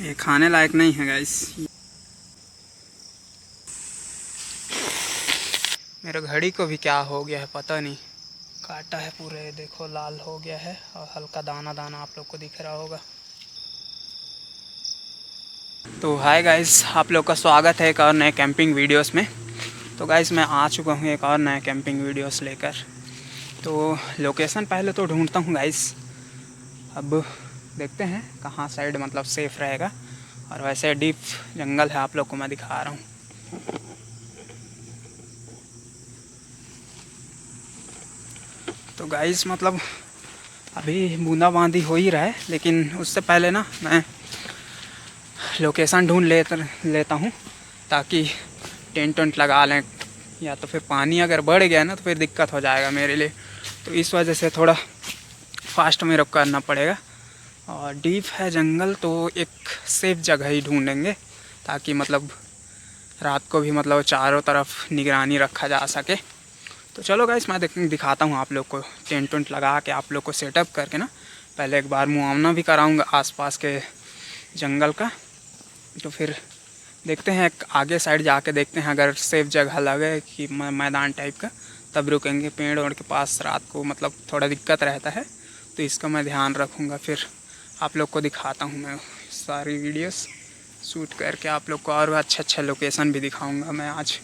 ये खाने लायक नहीं है गाइस। मेरे घड़ी को भी क्या हो गया है पता नहीं, काटा है पूरे, देखो लाल हो गया है और हल्का दाना दाना आप लोग को दिख रहा होगा। तो हाय गाइस, आप लोग का स्वागत है एक और नए कैंपिंग वीडियोस में। तो गाइस मैं आ चुका हूँ एक और नए कैंपिंग वीडियोस लेकर। तो लोकेशन पहले तो ढूंढता हूँ गाइस, अब देखते हैं कहाँ साइड मतलब सेफ़ रहेगा। और वैसे डीप जंगल है, आप लोग को मैं दिखा रहा हूँ। तो गाइस मतलब अभी बूंदाबांदी हो ही रहा है, लेकिन उससे पहले ना मैं लोकेशन ढूंढ लेता हूँ ताकि टेंट वेंट लगा लें, या तो फिर पानी अगर बढ़ गया ना तो फिर दिक्कत हो जाएगा मेरे लिए। तो इस वजह से थोड़ा फास्ट में रुक करना पड़ेगा। और डीप है जंगल तो एक सेफ जगह ही ढूंढेंगे ताकि मतलब रात को भी मतलब चारों तरफ निगरानी रखा जा सके। तो चलो गाइस मैं दिखाता हूँ आप लोग को, टेंट वेंट लगा के आप लोग को सेटअप करके ना पहले एक बार मुआवना भी कराऊँगा आसपास के जंगल का। तो फिर देखते हैं आगे साइड जाके देखते हैं, अगर सेफ जगह लगे कि मैदान टाइप का तब रुकेंगे। पेड़ ओड़ के पास रात को मतलब थोड़ा दिक्कत रहता है, तो इसका मैं ध्यान रखूँगा। फिर आप लोग को दिखाता हूँ मैं सारी वीडियोस शूट करके, आप लोग को और अच्छे अच्छे लोकेशन भी दिखाऊँगा मैं आज।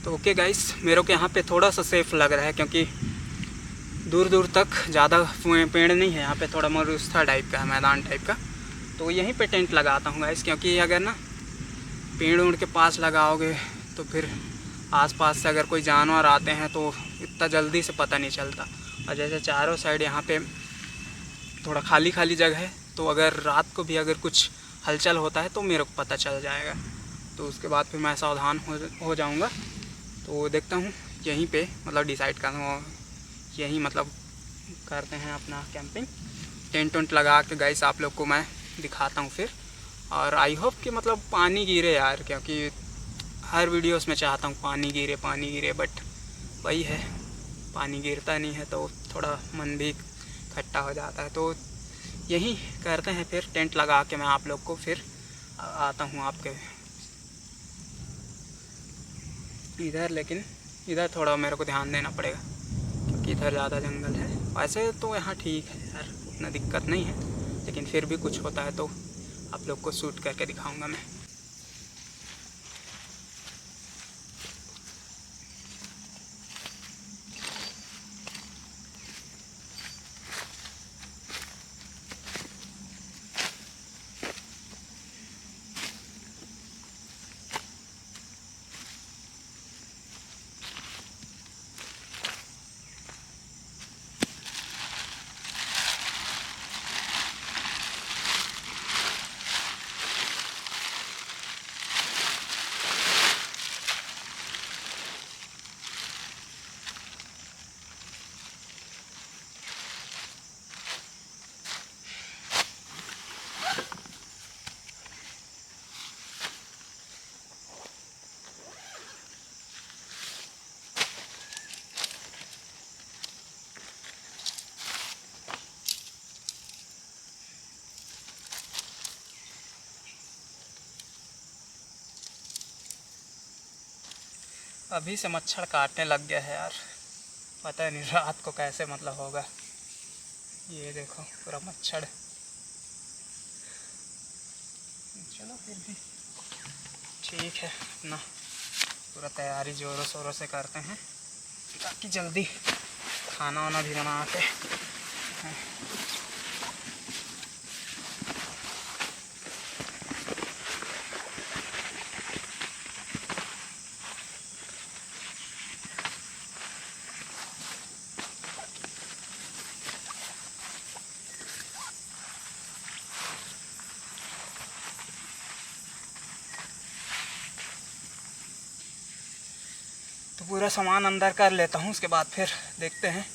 तो ओके गाइस, मेरे को यहाँ पे थोड़ा सा सेफ लग रहा है क्योंकि दूर दूर तक ज़्यादा पेड़ नहीं है। यहाँ पे थोड़ा मरुस्थल टाइप का है, मैदान टाइप का। तो यहीं पे टेंट लगाता हूँ गाइस, क्योंकि अगर ना पेड़ उड़ के पास लगाओगे तो फिर आसपास से अगर कोई जानवर आते हैं तो इतना जल्दी से पता नहीं चलता। और जैसे चारों साइड यहाँ पे थोड़ा खाली खाली जगह है, तो अगर रात को भी अगर कुछ हलचल होता है तो मेरे को पता चल जाएगा। तो उसके बाद फिर मैं सावधान हो जाऊँगा। तो देखता हूँ यहीं पे मतलब डिसाइड करता हूँ, यहीं मतलब करते हैं अपना कैंपिंग। टेंट वेंट लगा के गाइस आप लोग को मैं दिखाता हूँ फिर। और आई होप कि मतलब पानी गिरे यार, क्योंकि हर वीडियोस में चाहता हूँ पानी गिरे, बट वही है, पानी गिरता नहीं है तो थोड़ा मन भी खट्टा हो जाता है। तो यहीं करते हैं फिर, टेंट लगा के मैं आप लोग को फिर आता हूँ आपके इधर। लेकिन इधर थोड़ा मेरे को ध्यान देना पड़ेगा क्योंकि इधर ज़्यादा जंगल है। वैसे तो यहाँ ठीक है यार, उतना दिक्कत नहीं है, लेकिन फिर भी कुछ होता है तो आप लोग को शूट करके दिखाऊंगा मैं। अभी से मच्छर काटने लग गया है यार, पता नहीं रात को कैसे मतलब होगा। ये देखो पूरा मच्छर। चलो फिर भी ठीक है, अपना पूरा तैयारी ज़ोरों शोरों से करते हैं ताकि जल्दी खाना वाना भी बना के तो पूरा सामान अंदर कर लेता हूँ। उसके बाद फिर देखते हैं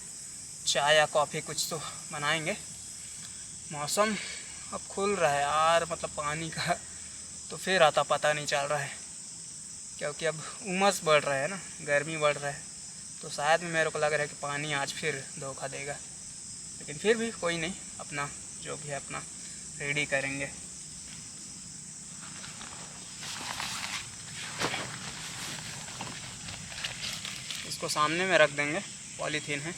चाय या कॉफ़ी कुछ तो बनाएंगे। मौसम अब खुल रहा है यार, मतलब पानी का तो फिर आता पता नहीं चल रहा है, क्योंकि अब उमस बढ़ रहा है ना, गर्मी बढ़ रहा है, तो शायद मेरे को लग रहा है कि पानी आज फिर धोखा देगा। लेकिन फिर भी कोई नहीं, अपना जो भी है अपना रेडी करेंगे। इसको सामने में रख देंगे, पॉलीथीन है।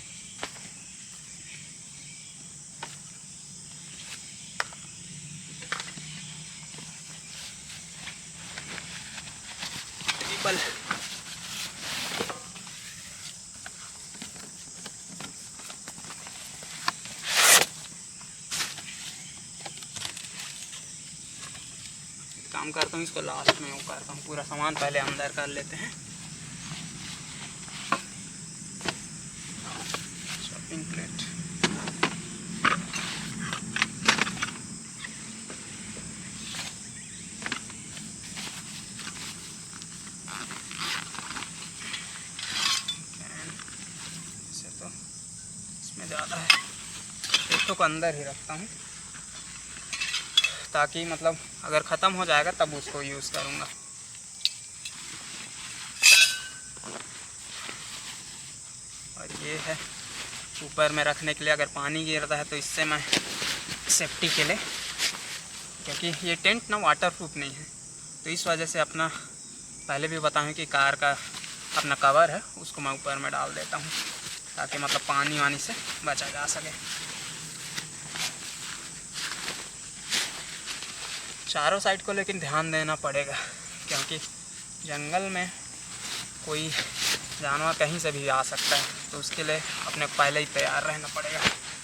टेबल काम करता हूँ, इसको लास्ट में वो करता हूँ। पूरा सामान पहले अंदर कर लेते हैं। शॉपिंग प्लेट से तो इसमें ज़्यादा है, एक तो अंदर ही रखता हूँ ताकि मतलब अगर ख़त्म हो जाएगा तब उसको यूज़ करूँगा। और ये है ऊपर में रखने के लिए, अगर पानी गिरता है तो इससे मैं सेफ्टी के लिए, क्योंकि ये टेंट ना वाटर प्रूफ नहीं है, तो इस वजह से अपना पहले भी बताऊँ कि कार का अपना कवर है उसको मैं ऊपर में डाल देता हूँ ताकि मतलब पानी वानी से बचा जा सके। चारों साइड को लेकिन ध्यान देना पड़ेगा, क्योंकि जंगल में कोई जानवर कहीं से भी आ सकता है, तो उसके लिए अपने को पहले ही तैयार रहना पड़ेगा।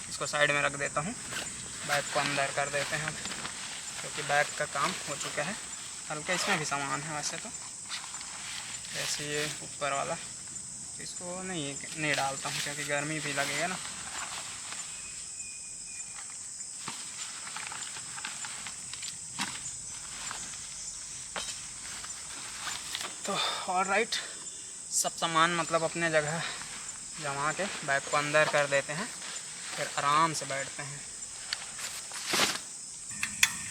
इसको साइड में रख देता हूँ, बैग को अंदर कर देते हैं क्योंकि बैग का काम हो चुका है। हल्का इसमें भी सामान है वैसे तो, जैसे ये ऊपर वाला इसको नहीं डालता हूँ क्योंकि गर्मी भी लगेगा ना। तो ऑलराइट, सब सामान मतलब अपने जगह जमा के बैग को अंदर कर देते हैं, फिर आराम से बैठते हैं।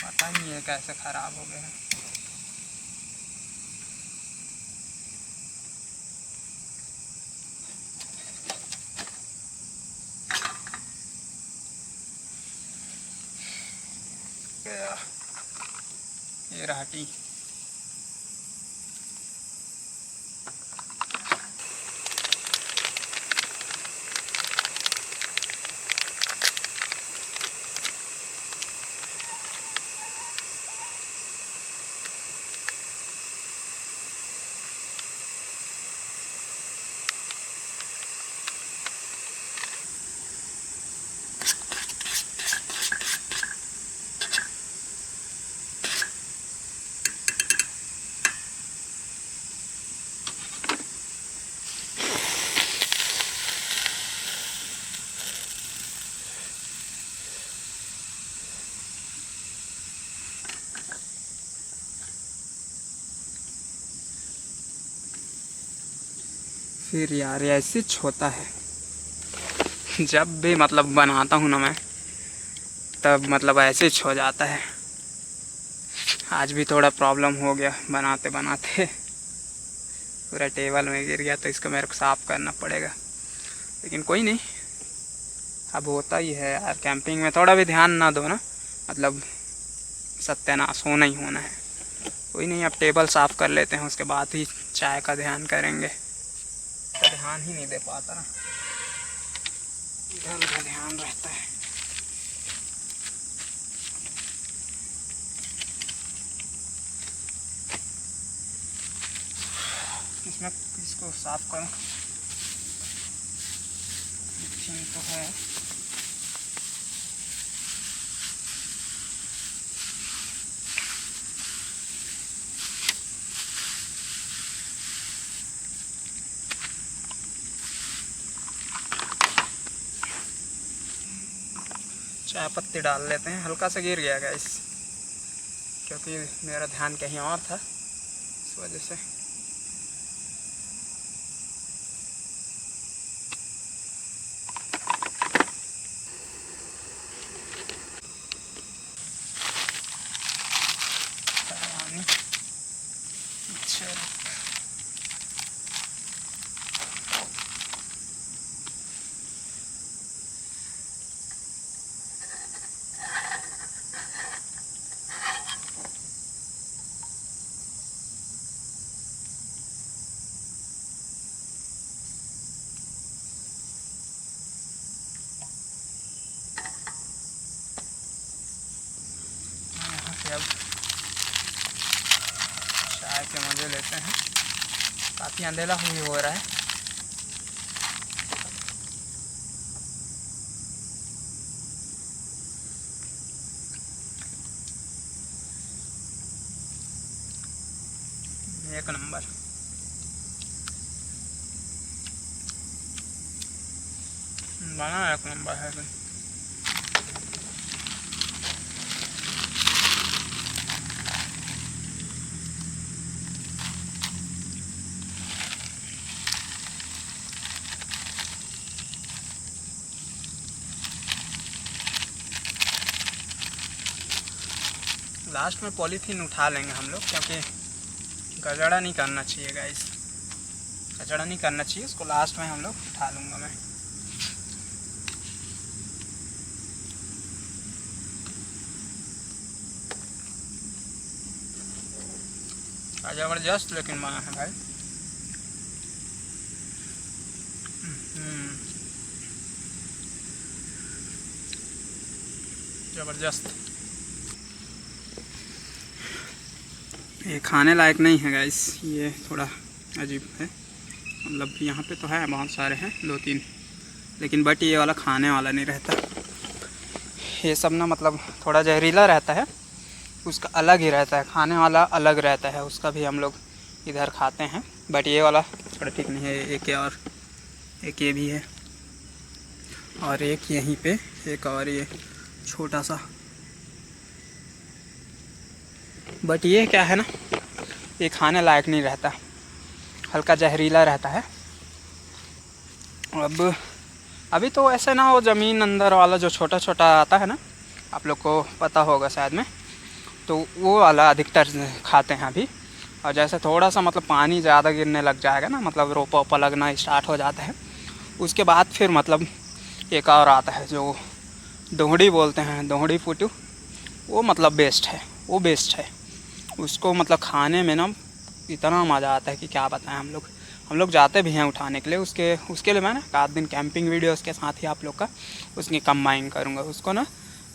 पता नहीं है कैसे ख़राब हो गया है। ये रहा टी। फिर यार ऐसे होता है, जब भी मतलब बनाता हूँ ना मैं, तब मतलब ऐसे हो जाता है। आज भी थोड़ा प्रॉब्लम हो गया, बनाते बनाते पूरा टेबल में गिर गया, तो इसको मेरे को साफ़ करना पड़ेगा। लेकिन कोई नहीं, अब होता ही है यार, कैंपिंग में थोड़ा भी ध्यान ना दो ना, मतलब सत्यानाश होना ही होना है। कोई नहीं, अब टेबल साफ़ कर लेते हैं, उसके बाद ही चाय का ध्यान करेंगे। ध्यान ही नहीं दे पाता ना, इधर उधर ध्यान रहता है। इसमें इसको साफ करूँ, तो है चाय पत्ती डाल लेते हैं। हल्का सा गिर गया गाइस, क्योंकि मेरा ध्यान कहीं और था, इस वजह से। अब चाय के मज़े लेते हैं। काफ़ी अंधेरा ही हो रहा है। एक नंबर। बना एक नंबर है। लास्ट में पॉलीथीन उठा लेंगे हम लोग, क्योंकि गजड़ा नहीं करना चाहिए गाइस, गजड़ा नहीं करना चाहिए। उसको लास्ट में हम लोग उठा लूँगा मैं। ज़बरदस्त लेकिन बना है भाई। ज़बरदस्त। ये खाने लायक नहीं है गाइस, ये थोड़ा अजीब है। मतलब यहाँ पे तो है, बहुत सारे हैं, 2-3, लेकिन बट ये वाला खाने वाला नहीं रहता। ये सब ना मतलब थोड़ा जहरीला रहता है, उसका अलग ही रहता है। खाने वाला अलग रहता है, उसका भी हम लोग इधर खाते हैं। बट ये वाला थोड़ा ठीक नहीं है। एक ये भी है, और एक यहीं पे एक और ये छोटा सा। बट ये क्या है ना, ये खाने लायक नहीं रहता, हल्का जहरीला रहता है। अब अभी तो ऐसे ना, वो ज़मीन अंदर वाला जो छोटा छोटा आता है ना, आप लोग को पता होगा शायद में, तो वो वाला अधिकतर खाते हैं अभी। और जैसे थोड़ा सा मतलब पानी ज़्यादा गिरने लग जाएगा ना, मतलब रोपा ओपा लगना स्टार्ट हो जाता है, उसके बाद फिर मतलब एक और आता है जो दोहड़ी बोलते हैं, दोहड़ी फुटू। वो मतलब बेस्ट है, वो बेस्ट है। उसको मतलब खाने में ना इतना मज़ा आता है कि क्या बताएं। हम लोग जाते भी हैं उठाने के लिए। उसके लिए मैं ना 7 दिन कैंपिंग वीडियोस के साथ ही आप लोग का उसकी कंबाइन करूँगा। उसको ना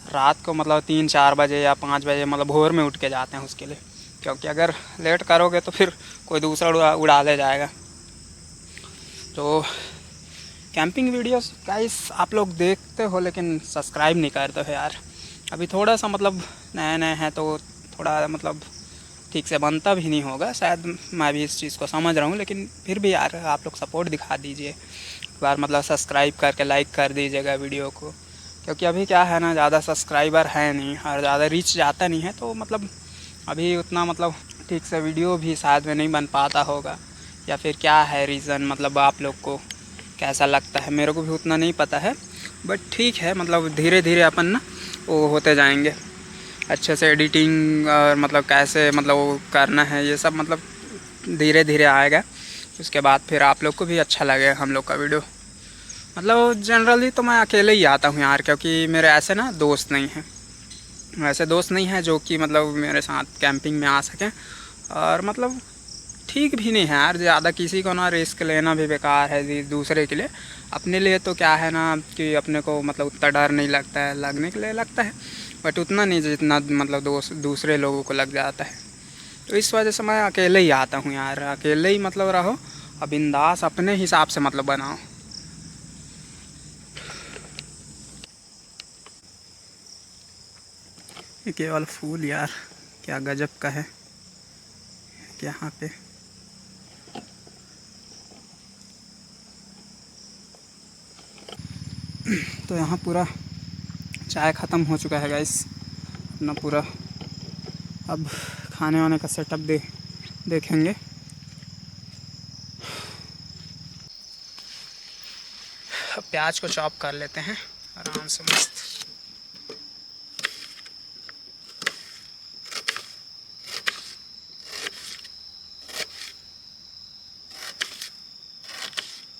रात को मतलब 3-4 बजे या 5 बजे मतलब भोर में उठ के जाते हैं उसके लिए, क्योंकि अगर लेट करोगे तो फिर कोई दूसरा उड़ा ले जाएगा। तो कैंपिंग वीडियोस गाइस आप लोग देखते हो, लेकिन सब्सक्राइब नहीं करते हो यार। अभी थोड़ा सा मतलब नए नए हैं, तो थोड़ा मतलब ठीक से बनता भी नहीं होगा शायद। मैं भी इस चीज़ को समझ रहा हूँ, लेकिन फिर भी यार आप लोग सपोर्ट दिखा दीजिए एक बार, मतलब सब्सक्राइब करके लाइक कर दीजिएगा वीडियो को। क्योंकि अभी क्या है ना, ज़्यादा सब्सक्राइबर है नहीं और ज़्यादा रीच जाता नहीं है, तो मतलब अभी उतना मतलब ठीक से वीडियो भी शायद में नहीं बन पाता होगा, या फिर क्या है रीज़न, मतलब आप लोग को कैसा लगता है, मेरे को भी उतना नहीं पता है। बट ठीक है, मतलब धीरे धीरे अपन ना वो होते जाएंगे अच्छे से। एडिटिंग और मतलब कैसे मतलब वो करना है, ये सब मतलब धीरे धीरे आएगा। उसके बाद फिर आप लोग को भी अच्छा लगेगा हम लोग का वीडियो। मतलब जनरली तो मैं अकेले ही आता हूँ यार, क्योंकि मेरे ऐसे ना दोस्त नहीं हैं, ऐसे दोस्त नहीं हैं जो कि मतलब मेरे साथ कैंपिंग में आ सकें। और मतलब ठीक भी नहीं है यार, ज़्यादा किसी को ना रिस्क लेना भी बेकार है दूसरे के लिए। अपने लिए तो क्या है ना कि अपने को मतलब उतना डर नहीं लगता है, लगने के लिए लगता है बट उतना नहीं जितना मतलब दूसरे लोगों को लग जाता है। तो इस वजह से मैं अकेले ही आता हूँ यार, अकेले ही मतलब रहो, अब बिंदास अपने हिसाब से मतलब बनाओ। ये केवल फूल यार क्या गजब का है यहाँ पे। तो यहाँ पूरा चाय ख़त्म हो चुका है गाइस अपना पूरा। अब खाने वाने का सेटअप देखेंगे। अब प्याज को चॉप कर लेते हैं आराम से मस्त।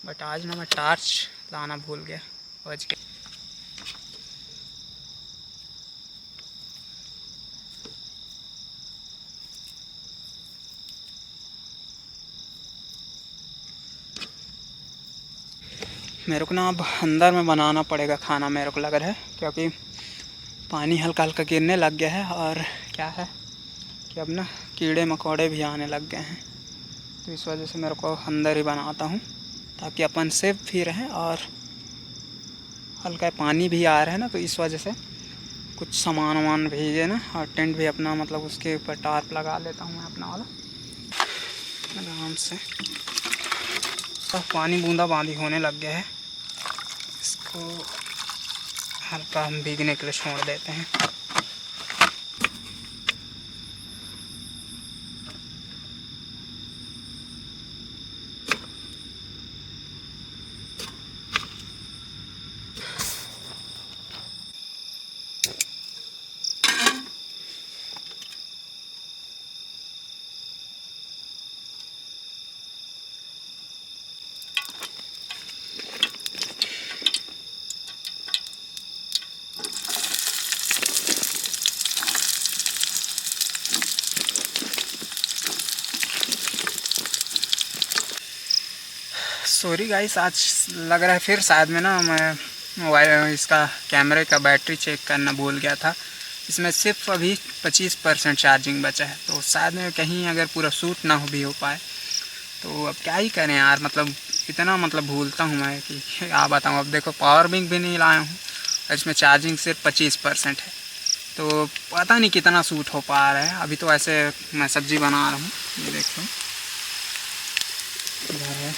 बट आज ना मैं टार्च लाना भूल गया, बच गया। मेरे को ना अब अंदर में बनाना पड़ेगा खाना, मेरे को लग रहा है, क्योंकि पानी हल्का हल्का गिरने लग गया है और क्या है कि अब ना कीड़े मकोड़े भी आने लग गए हैं। तो इस वजह से मेरे को अंदर ही बनाता हूँ ताकि अपन सेफ भी रहें, और हल्का पानी भी आ रहा है ना, तो इस वजह से कुछ सामान वामान भेजे ना, और टेंट भी अपना मतलब उसके ऊपर टार्प लगा लेता हूँ मैं अपना वाला आराम से। तो पानी बूंदा बांदी होने लग गया है, इसको हल्का हम भीगने के लिए छोड़ देते हैं। सॉरी गाइस, आज लग रहा है फिर शायद में ना मैं मोबाइल इसका कैमरे का बैटरी चेक करना भूल गया था। इसमें सिर्फ अभी 25% चार्जिंग बचा है, तो शायद में कहीं अगर पूरा शूट ना भी हो पाए, तो अब क्या ही करें यार। मतलब इतना मतलब भूलता हूँ मैं कि क्या बताऊँ। अब देखो पावर बैंक भी नहीं लाया हूँ, इसमें चार्जिंग सिर्फ 25% है, तो पता नहीं कितना शूट हो पा रहा है। अभी तो ऐसे मैं सब्ज़ी बना रहा हूँ, ये देखो इधर है,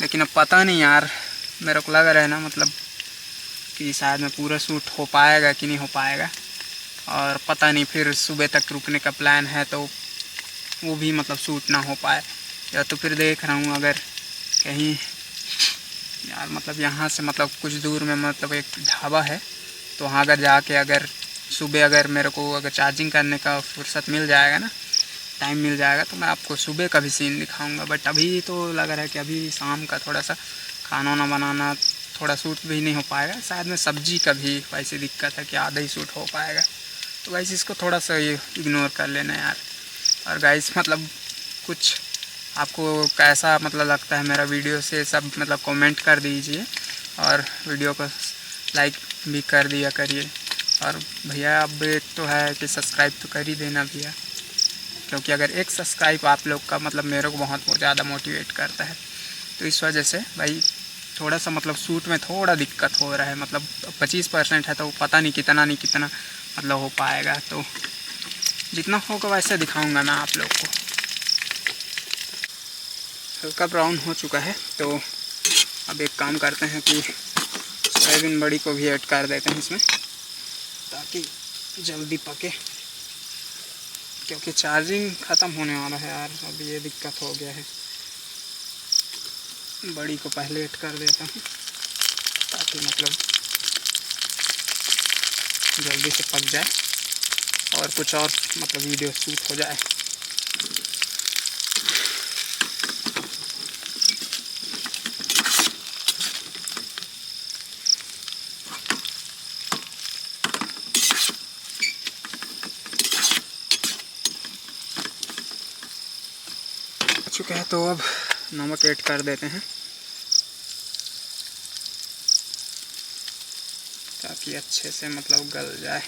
लेकिन अब पता नहीं यार। मेरे को लग रहा है ना मतलब कि शायद में पूरा शूट हो पाएगा कि नहीं हो पाएगा, और पता नहीं फिर सुबह तक रुकने का प्लान है तो वो भी मतलब शूट ना हो पाए, या तो फिर देख रहा हूँ अगर कहीं यार मतलब यहाँ से मतलब कुछ दूर में मतलब एक ढाबा है, तो वहाँ अगर जाके अगर सुबह अगर मेरे को अगर चार्जिंग करने का फुर्सत मिल जाएगा ना, टाइम मिल जाएगा, तो मैं आपको सुबह का भी सीन दिखाऊंगा। बट अभी तो लग रहा है कि अभी शाम का थोड़ा सा खाना वाना बनाना थोड़ा सूट भी नहीं हो पाएगा। शायद में सब्जी का भी वैसे दिक्कत है कि आधा ही सूट हो पाएगा, तो वैसे इसको थोड़ा सा ये इग्नोर कर लेना यार। और गाइस मतलब कुछ आपको कैसा मतलब लगता है मेरा वीडियो से सब मतलब कमेंट कर दीजिए, और वीडियो को लाइक भी कर दिया करिए। और भैया अब एक तो है कि सब्सक्राइब तो कर ही देना भैया, क्योंकि अगर एक सब्सक्राइब आप लोग का मतलब मेरे को बहुत ज़्यादा मोटिवेट करता है। तो इस वजह से भाई थोड़ा सा मतलब शूट में थोड़ा दिक्कत हो रहा है। मतलब 25% है, तो पता नहीं कितना मतलब हो पाएगा। तो जितना होगा वैसे दिखाऊंगा मैं आप लोग को। हल्का ब्राउन हो चुका है, तो अब एक काम करते हैं कि सोयाबीन बड़ी को भी ऐड कर देते हैं इसमें, ताकि जल्दी पके, क्योंकि चार्जिंग ख़त्म होने वाला है यार। अब ये दिक्कत हो गया है। बड़ी को पहले ऐड कर देता हूँ ताकि मतलब जल्दी से पक जाए और कुछ और मतलब वीडियो शूट हो जाए। चुका है, तो अब नमक ऐड कर देते हैं ताकि अच्छे से मतलब गल जाए।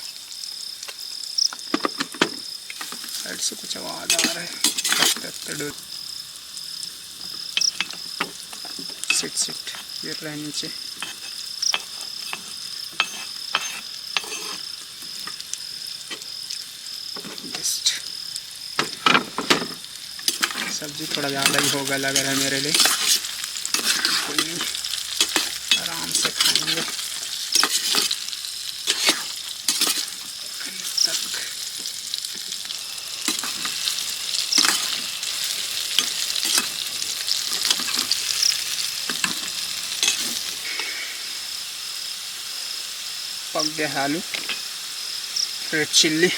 साइड से कुछ आवाज़ आ रहा है। सिट गिर रहा है नीचे। बेस्ट। सब्जी थोड़ा ज़्यादा ही होगा लग रहा है मेरे लिए, कोई नहीं, आराम से खाएंगे। पक गया है आलू, रेड चिल्ली।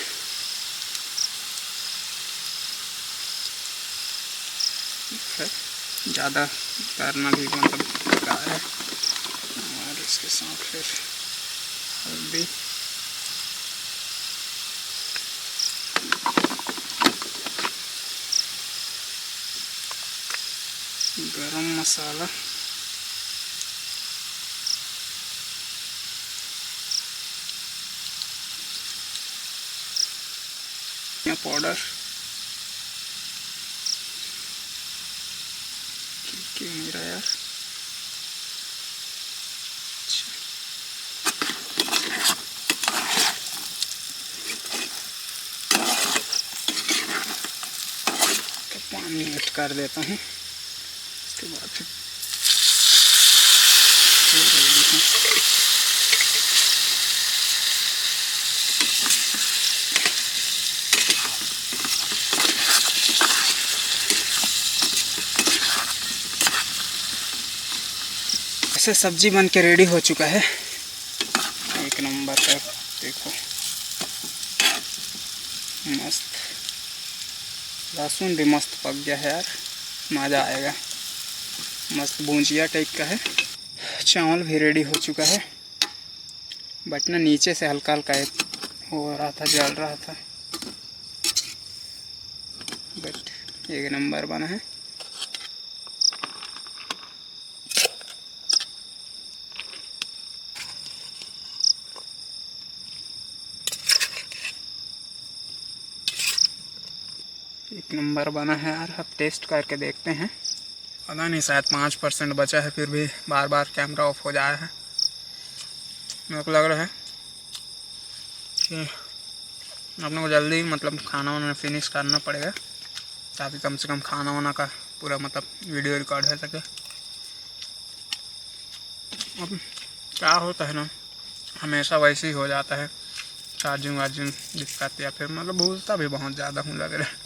ज़्यादा करना भी मतलब बेकार है। और इसके साथ फिर हल्दी, गरम मसाला, पाउडर, क्यों नहीं रहा यार। तो पानी ऐड कर देता हूँ, इसके बाद फिर ऐसे सब्जी बन के रेडी हो चुका है, एक नंबर का। देखो मस्त, लहसुन भी मस्त पक गया है यार, मज़ा आएगा। मस्त भुंजिया टाइप का है। चावल भी रेडी हो चुका है, बट ना नीचे से हल्का हल्का हो रहा था, जल रहा था, बट एक नंबर बना है। एक नंबर बना है यार। अब टेस्ट करके देखते हैं। पता नहीं, शायद 5% बचा है, फिर भी बार बार कैमरा ऑफ हो जा रहा है। मेरे को लग रहा है कि अपने को जल्दी मतलब खाना वाना फिनिश करना पड़ेगा, ताकि कम से कम खाना वाना का पूरा मतलब वीडियो रिकॉर्ड हो सके। अब क्या होता है ना, हमेशा वैसे ही हो जाता है, चार्जिंग वार्जिंग दिक्कत, या फिर मतलब भूलता भी बहुत ज़्यादा हूँ लग रहा है।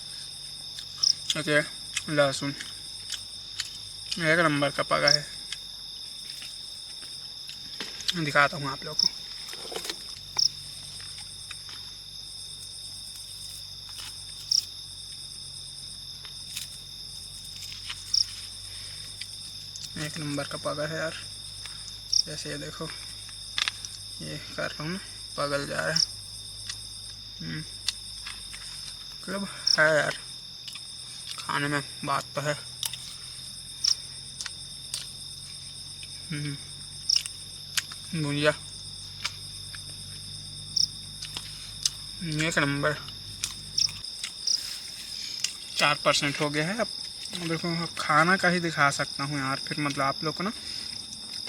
ओके, लहसुन एक नंबर का पका है, दिखाता हूँ आप लोगों को। एक नंबर का पका है यार। जैसे ये देखो, ये कर रहा हूँ ना, पगल जा रहा है। मतलब है यार, खाने में बात तो है। भुजिया एक नंबर। 4% हो गया है। अब देखो, खाना का ही दिखा सकता हूँ यार। फिर मतलब आप लोग को ना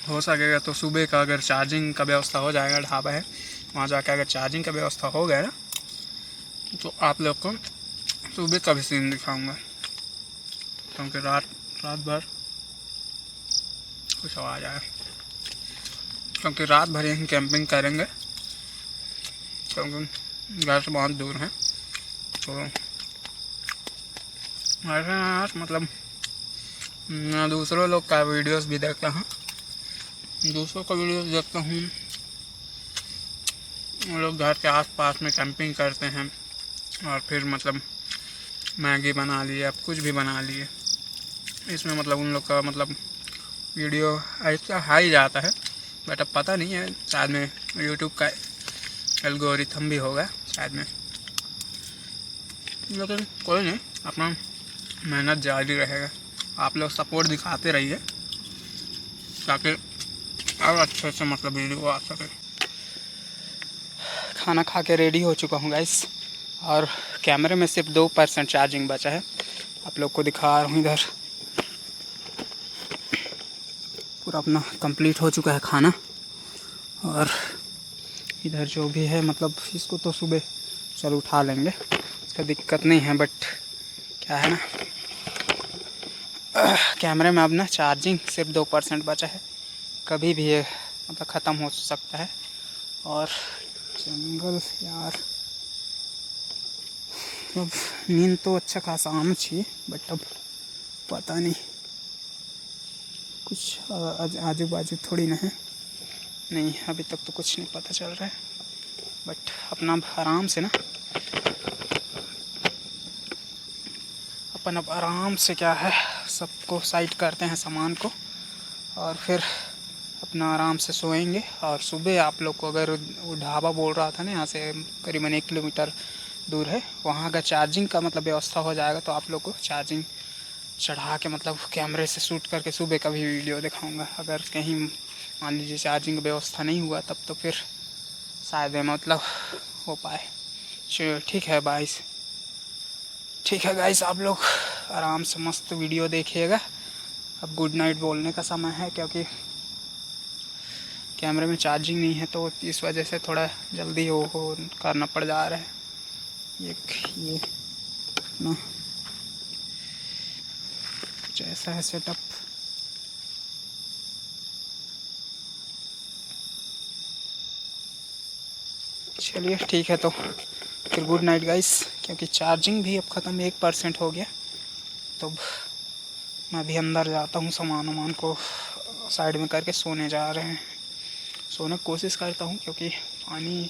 हो सकेगा तो सुबह का अगर चार्जिंग का व्यवस्था हो जाएगा, ढाबा है वहाँ जाकर अगर चार्जिंग का व्यवस्था हो गया ना, तो आप लोग को सुबह का भी सीन दिखाऊंगा, क्योंकि रात भर कुछ आवाज़ आया, क्योंकि रात भर यहीं कैंपिंग करेंगे, क्योंकि घर से बहुत दूर है। तो ऐसे यार मतलब मैं दूसरों लोग का वीडियोस भी देखता हूँ, दूसरों का वीडियोस देखता हूँ, वो लोग घर के आसपास में कैंपिंग करते हैं और फिर मतलब मैगी बना लिए, अब कुछ भी बना लिए। इसमें मतलब उन लोग का मतलब वीडियो ऐसा हाई जाता है, बट अब पता नहीं है, शायद में यूट्यूब का एल्गोरिथम भी होगा शायद में, लेकिन कोई नहीं, अपना मेहनत जारी रहेगा। आप लोग सपोर्ट दिखाते रहिए, ताकि और अच्छे से मतलब वीडियो आ सके। खाना खा के रेडी हो चुका हूँ गाइस, और कैमरे में सिर्फ 2% चार्जिंग बचा है। आप लोग को दिखा रहा हूँ, इधर पूरा अपना कंप्लीट हो चुका है खाना। और इधर जो भी है मतलब इसको तो सुबह चल उठा लेंगे, इसका दिक्कत नहीं है। बट क्या है ना, कैमरे में अब ना चार्जिंग सिर्फ 2% बचा है, कभी भी ये मतलब ख़त्म हो सकता है। और जंगल यार अब नींद तो अच्छा खासा आम छी, बट अब पता नहीं कुछ आजू बाजू थोड़ी ना है। नहीं अभी तक तो कुछ नहीं पता चल रहा है। बट अपना आराम से ना, अपन अब आराम से क्या है सबको साइड करते हैं सामान को, और फिर अपना आराम से सोएंगे। और सुबह आप लोग को अगर वो ढाबा बोल रहा था ना, यहाँ से करीबन 1 किलोमीटर दूर है, वहाँ अगर चार्जिंग का मतलब व्यवस्था हो जाएगा तो आप लोग को चार्जिंग चढ़ा के मतलब कैमरे से शूट करके सुबह का भी वीडियो दिखाऊंगा। अगर कहीं मान लीजिए चार्जिंग व्यवस्था नहीं हुआ तब तो फिर शायद मतलब हो पाए। चलो ठीक है गाइस, ठीक है गाइस, आप लोग आराम से मस्त वीडियो देखिएगा। अब गुड नाइट बोलने का समय है, क्योंकि कैमरे में चार्जिंग नहीं है तो इस वजह से थोड़ा जल्दी हो करना पड़ जा रहा है। ये ना कुछ ऐसा है सेटअप। चलिए ठीक है, तो फिर गुड नाइट गाइस, क्योंकि चार्जिंग भी अब ख़त्म 1% हो गया। तो मैं भी अंदर जाता हूँ, सामान वामान को साइड में करके सोने जा रहे हैं। सोने की कोशिश करता हूँ क्योंकि पानी